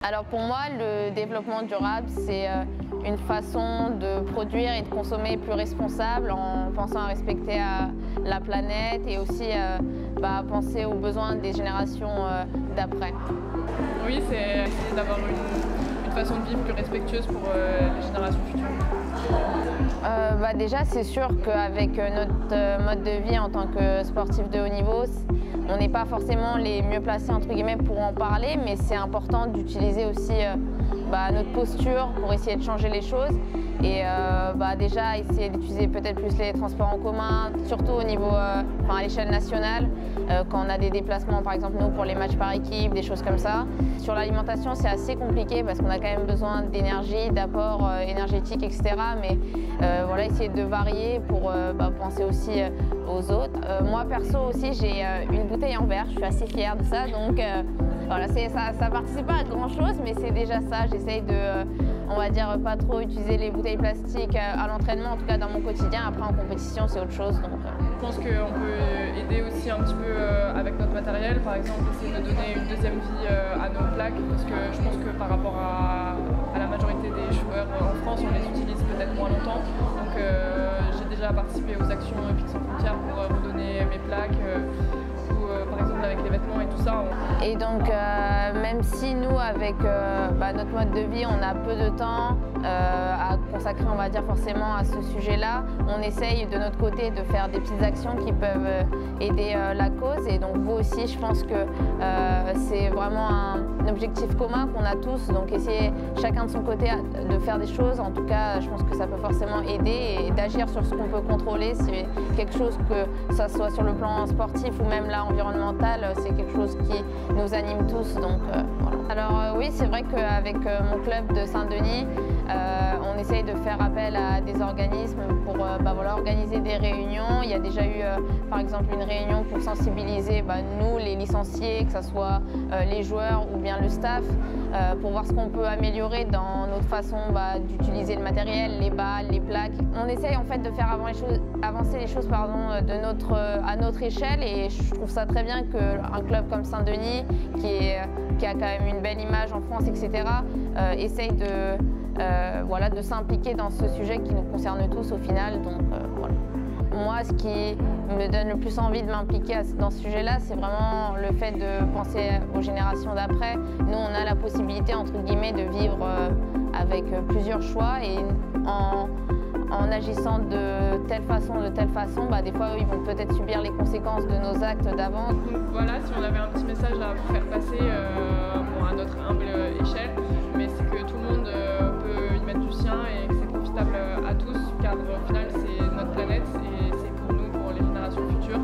Alors pour moi, le développement durable, c'est une façon de produire et de consommer plus responsable en pensant à respecter la planète et aussi penser aux besoins des générations d'après. Oui, c'est essayer d'avoir une façon de vivre plus respectueuse pour les générations futures. Déjà, c'est sûr qu'avec notre mode de vie en tant que sportif de haut niveau, on n'est pas forcément les mieux placés entre guillemets pour en parler, mais c'est important d'utiliser aussi notre posture pour essayer de changer les choses et déjà essayer d'utiliser peut-être plus les transports en commun, surtout au niveau, à l'échelle nationale, quand on a des déplacements par exemple nous pour les matchs par équipe, des choses comme ça. Sur l'alimentation, c'est assez compliqué parce qu'on a quand même besoin d'énergie, d'apports énergétiques, etc. Mais voilà, essayer de varier pour penser aussi aux autres. Moi perso aussi, j'ai une bouteille en verre, je suis assez fière de ça, donc voilà, ça participe pas à grand chose, mais c'est déjà ça. J'essaye de, on va dire, pas trop utiliser les bouteilles plastiques à l'entraînement, en tout cas dans mon quotidien. Après en compétition, c'est autre chose. Donc, Je pense qu'on peut aider aussi un petit peu avec notre matériel, par exemple essayer de donner une deuxième vie à nos plaques, parce que je pense que par rapport à la majorité des joueurs en France, on les utilise peut-être moins longtemps. Donc j'ai déjà participé aux actions Epic Sans Frontières pour redonner mes plaques, ou par exemple avec les vêtements et tout ça. Et donc même si nous avec notre mode de vie on a peu de temps à consacrer, on va dire, forcément à ce sujet-là, on essaye de notre côté de faire des petites actions qui peuvent aider la cause. Et donc vous aussi, je pense que c'est vraiment un objectif commun qu'on a tous, donc essayer chacun de son côté de faire des choses. En tout cas, je pense que ça peut forcément aider et d'agir sur ce qu'on peut contrôler. Si quelque chose, que ça soit sur le plan sportif ou même là environnemental, c'est quelque chose qui nous anime tous. Donc voilà. Alors oui, c'est vrai qu'avec mon club de Saint-Denis, on essaye de faire appel à des organismes pour organiser des réunions. Il y a déjà eu par exemple une réunion pour sensibiliser nous, les licenciés, que ce soit les joueurs ou bien le staff, pour voir ce qu'on peut améliorer dans notre façon d'utiliser le matériel, les balles, les plaques. On essaye en fait de faire avancer les choses à notre échelle, et je trouve ça très bien qu'un club comme Saint-Denis, qui a quand même une belle image en France, etc., essaye de s'impliquer dans ce sujet qui nous concerne tous au final. Donc, voilà. Moi, ce qui me donne le plus envie de m'impliquer dans ce sujet-là, c'est vraiment le fait de penser aux générations d'après. Nous, on a la possibilité, entre guillemets, de vivre avec plusieurs choix, et en agissant de telle façon, des fois, ils vont peut-être subir les conséquences de nos actes d'avant. Donc voilà, si on avait un petit message à vous faire passer, à notre humble échelle, mais c'est que tout le monde peut y mettre du sien et que c'est profitable à tous, car au final, c'est notre planète et c'est pour nous, pour les générations futures.